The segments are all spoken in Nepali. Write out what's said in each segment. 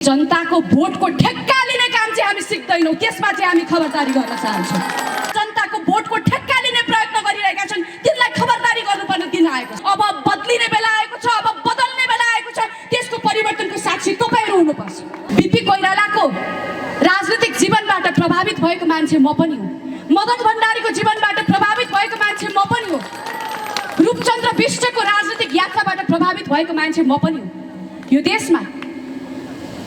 जनताको भोटको ठेक्का लिने काम चाहिँ हामी सिक्दैनौँ, त्यसमा चाहिँ हामी खबरदारी गर्न चाहन्छौँ। जनताको भोटको ठेक्का लिने प्रयत्न गरिरहेका छन्, तिनलाई खबरदारी गर्नुपर्ने दिन आएको छ। अब बदलिने बेला आएको छ, अब बदल्ने बेला आएको छ। त्यसको परिवर्तनको साक्षी तपाईँहरू हुनुपर्छ। बिपी कोइरालाको राजनीतिक जीवनबाट प्रभावित भएको मान्छे म पनि हुँ। मदन भण्डारीको जीवनबाट प्रभावित भएको मान्छे म पनि हुँ। रूपचन्द्र बिष्टको राजनीतिक यात्राबाट प्रभावित भएको मान्छे म पनि हुँ। यो देशमा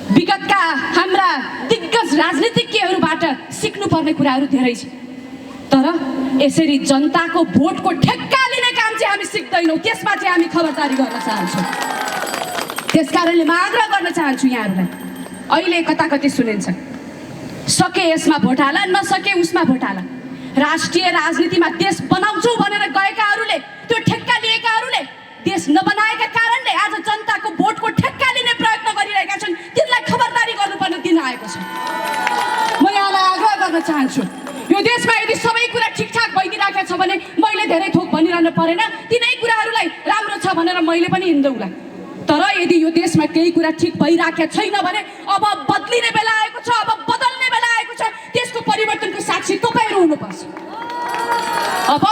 विगतका हाम्रा दिग्गज राजनीतिज्ञहरूबाट सिक्नुपर्ने कुराहरू धेरै छ, तर यसरी जनताको भोटको ठेक्का लिने काम चाहिँ हामी सिक्दैनौँ, त्यसमा चाहिँ हामी खबरदारी गर्न चाहन्छौँ। त्यसकारणले म आग्रह गर्न चाहन्छु यहाँहरूलाई, अहिले कता कति सुनिन्छ, सके यसमा भोट हाल, नसके उसमा भोट हाल। राष्ट्रिय राजनीतिमा देश बनाउँछु भनेर गएकाहरूले, त्यो ठेक्का लिएकाहरूले देश नबनाएका कारणले आज जनताको भोटको ठेक्का लिने प्रयत्न गरिरहेका छन्, तिनलाई खबरदारी गर्नुपर्ने दिन आएको छ। म यहाँलाई आग्रह गर्न चाहन्छु, यो देशमा यदि सबै कुरा ठिकठाक भइदिरहेको छ भने मैले धेरै थोक भनिरहनु परेन, तिनै कुराहरूलाई राम्रो छ भनेर मैले पनि हिँड्दौँला। तर यदि यो देशमा केही कुरा ठिक भइरहेको छैन भने अब बदलिने बेला आएको छ, अब बदल्ने बेला आएको छ। त्यसको परिवर्तनको साक्षी तपाईँहरू हुनुपर्छ। अब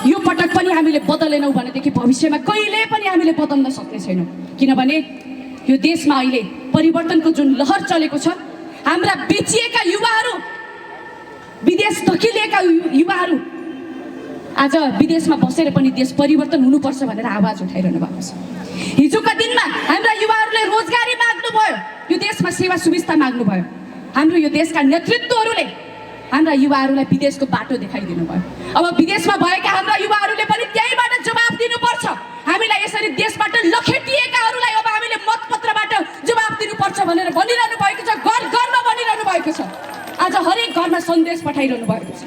यो पटक पनि हामीले बदलेनौँ भनेदेखि भविष्यमा कहिले पनि हामीले बदल्न सक्ने छैनौँ, किनभने यो देशमा अहिले परिवर्तनको जुन लहर चलेको छ, हाम्रा बेचिएका युवाहरू, विदेश धकिलिएका युवाहरू आज विदेशमा बसेर पनि देश परिवर्तन हुनुपर्छ भनेर आवाज उठाइरहनु भएको छ। हिजोका दिनमा हाम्रा युवाहरूले रोजगारी माग्नुभयो, यो देशमा सेवा सुविस्ता माग्नुभयो। हाम्रो यो देशका नेतृत्वहरूले हाम्रा युवाहरूलाई विदेशको बाटो देखाइदिनु भयो। अब विदेशमा भएका हाम्रा युवाहरूले पनि त्यहीबाट जवाफ दिनुपर्छ। हामीलाई यसरी देशबाट लखेटिएकाहरूलाई अब हामीले मतपत्रबाट जवाफ दिनुपर्छ भनेर भनिरहनु भएको छ, घर घरमा भनिरहनु भएको छ। आज हरेक घरमा सन्देश पठाइरहनु भएको छ।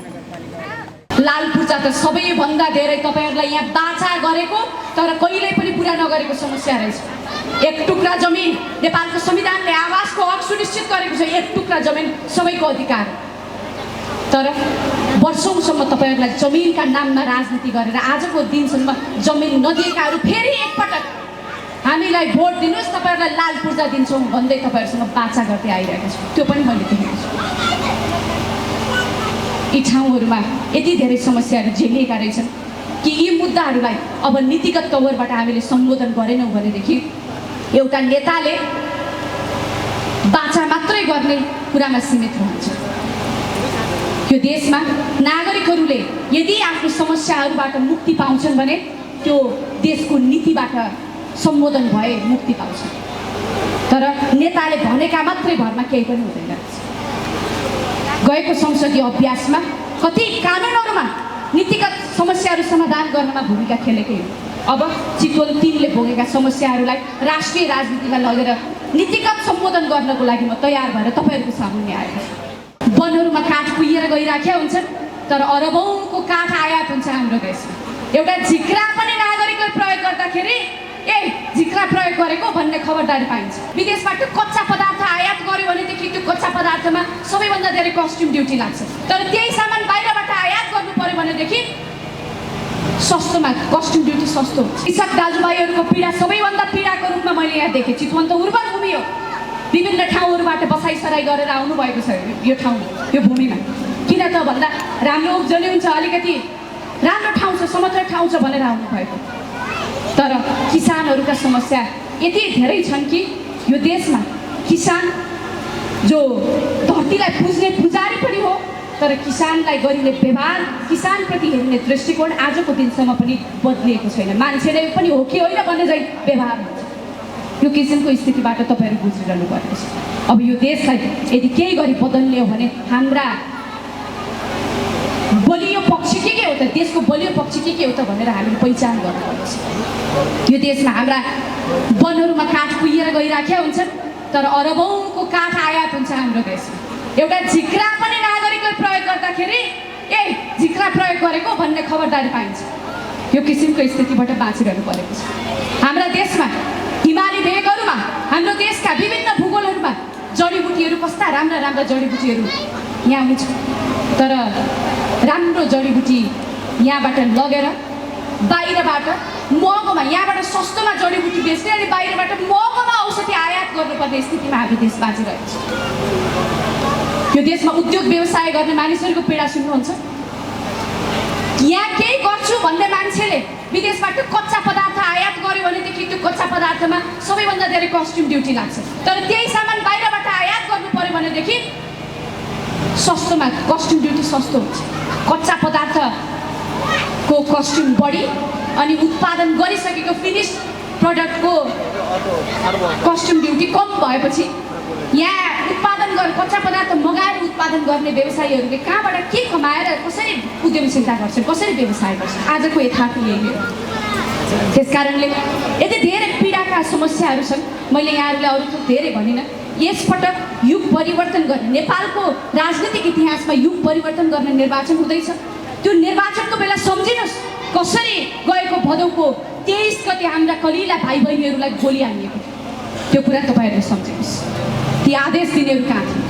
लाल पूजा त सबैभन्दा धेरै तपाईँहरूलाई यहाँ बाचा गरेको तर कहिल्यै पनि पुरा नगरेको समस्या रहेछ। एक टुक्रा जमिन, नेपालको संविधानले आवासको हक सुनिश्चित गरेको छ, एक टुक्रा जमिन सबैको अधिकार। तर वर्षौंसम्म तपाईँहरूलाई जमिनका नाममा राजनीति गरेर आजको दिनसम्म जमिन नदिएकाहरू फेरि एकपटक हामीलाई भोट दिनुहोस्, तपाईँहरूलाई लाल पूर्जा दिन्छौँ भन्दै तपाईँहरूसँग बाचा गर्दै आइरहेको छु। त्यो पनि मैले देखेको छु। यी ठाउँहरूमा यति धेरै समस्याहरू झेलिएका रहेछन् कि यी मुद्दाहरूलाई अब नीतिगत तवरबाट हामीले सम्बोधन गरेनौँ भनेदेखि एउटा नेताले बाचा मात्रै गर्ने कुरामा सीमित रहन्छ। यो देशमा नागरिकहरूले यदि आफ्नो समस्याहरूबाट मुक्ति पाउँछन् भने त्यो देशको नीतिबाट सम्बोधन भए मुक्ति पाउँछ। तर नेताले भनेका मात्रै भरमा केही पनि हुँदैन। गएको संसदीय अभ्यासमा कति कानुनहरूमा नीतिगत समस्याहरू समाधान गर्नमा भूमिका खेलेकै हो। अब चितवन 3ले भोगेका समस्याहरूलाई राष्ट्रिय राजनीतिमा लगेर नीतिगत सम्बोधन गर्नको लागि म तयार भएर तपाईँहरूको सामुन्ने आएको छु। वनहरूमा काठ कुहिएर गइराखेका हुन्छन्, तर अरबौँको काठ आयात हुन्छ हाम्रो देशमा। एउटा झिक्रा पनि नागरिकले प्रयोग गर्दाखेरि झिक्रा प्रयोग गरेको भन्ने खबरदारी पाइन्छ। विदेशबाट कच्चा पदार्थ आयात गर्यो भनेदेखि त्यो कच्चा पदार्थमा सबैभन्दा धेरै कस्ट्युम ड्युटी लाग्छ। तर त्यही सामान बाहिरबाट आयात गर्नु पर्यो भनेदेखि सस्तोमा कस्ट्युम ड्युटी सस्तो हुन्छ। कृषक दाजुभाइहरूको पीडा सबैभन्दा पीडाको रूपमा मैले यहाँ देखेँ। चितवन त उर्वर भूमि हो, विभिन्न ठाउँहरूबाट बसाइसराई गरेर आउनुभएको छ यो ठाउँ, यो भूमिमा। किन त भन्दा राम्रो उब्जनी हुन्छ, अलिकति राम्रो ठाउँ छ, समतल ठाउँ छ भनेर आउनुभएको। तर किसानहरूका समस्या यति धेरै छन् कि यो देशमा किसान जो धरतीलाई पुज्ने पुजारी पनि हो, तर किसानलाई गरिने व्यवहार, किसानप्रति हेर्ने दृष्टिकोण आजको दिनसम्म पनि बदलिएको छैन। मान्छे नै पनि हो कि होइन भन्ने चाहिँ व्यवहार हुन्छ। यो किसिमको स्थितिबाट तपाईँहरू गुज्रिरहनु भएको छ। अब यो देशलाई यदि केही गरी बदल्ने हो भने हाम्रा बलियो पक्ष के हो त, देशको बलियो पक्ष के हो त भनेर हामीले पहिचान गर्नुपर्छ। यो देशमा हाम्रा वनहरूमा काठ कुहिएर गइराखेका हुन्छन्, तर अरबौँको काठ आयात हुन्छ हाम्रो देशमा। एउटा झिक्रा पनि नागरिकले प्रयोग गर्दाखेरि झिक्रा प्रयोग गरेको भन्ने खबरदारी पाइन्छ। यो किसिमको स्थितिबाट बाँचिरहनु परेको छ। हाम्रा देशमा हिमाली भेगहरूमा, हाम्रो देशका विभिन्न भूगोलहरूमा जडीबुटीहरू, कस्ता राम्रा राम्रा जडीबुटीहरू यहाँ हुन्छ, तर राम्रो जडीबुटी यहाँबाट लगेर बाहिरबाट महँगोमा यहाँबाट सस्तोमा जडीबुटी बेच्ने अनि बाहिरबाट महँगोमा औषधि आयात गर्नुपर्ने स्थितिमा हामी देश बाँचिरहेको छ। यो देशमा उद्योग व्यवसाय गर्ने मानिसहरूको पीडा सुन्नुहुन्छ? यहाँ केही गर्छु भन्ने मान्छेले विदेशबाट कच्चा पदार्थ आयात गर्यो भनेदेखि त्यो कच्चा पदार्थमा सबैभन्दा धेरै कस्ट्युम ड्युटी लाग्छ। तर त्यही सामान बाहिरबाट आयात गर्नु पर्यो भनेदेखि सस्तोमा कस्ट्युम ड्युटी सस्तो हुन्छ। कच्चा पदार्थको कस्ट्युम बढी अनि उत्पादन गरिसकेको फिनिस प्रडक्टको कस्ट्युम ड्युटी कम भएपछि यहाँ उत्पादन गर्ने कच्चा पदार्थ मगाएर उत्पादन गर्ने व्यवसायीहरूले कहाँबाट के कमाएर कसरी उद्यमशीलता गर्छन्, कसरी व्यवसाय गर्छन्, आजको यथार्थ यही हो। त्यसकारणले यति धेरै पीडाका समस्याहरू छन्। मैले यहाँहरूलाई अरू थोक धेरै भनिनँ। यसपटक युग परिवर्तन गर्ने नेपालको राजनीतिक इतिहासमा युग परिवर्तन गर्ने निर्वाचन हुँदैछ। त्यो निर्वाचनको बेला सम्झिनुहोस् कसरी गएको भदौको 23 गते हाम्रा कलिला भाइ बहिनीहरूलाई गोली हानिएको त्यो कुरा तपाईँहरूले सम्झिनुहोस्। ती आदेश दिनेहरू कहाँ थिए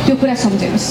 त्यो कुरा सम्झिनुहोस्।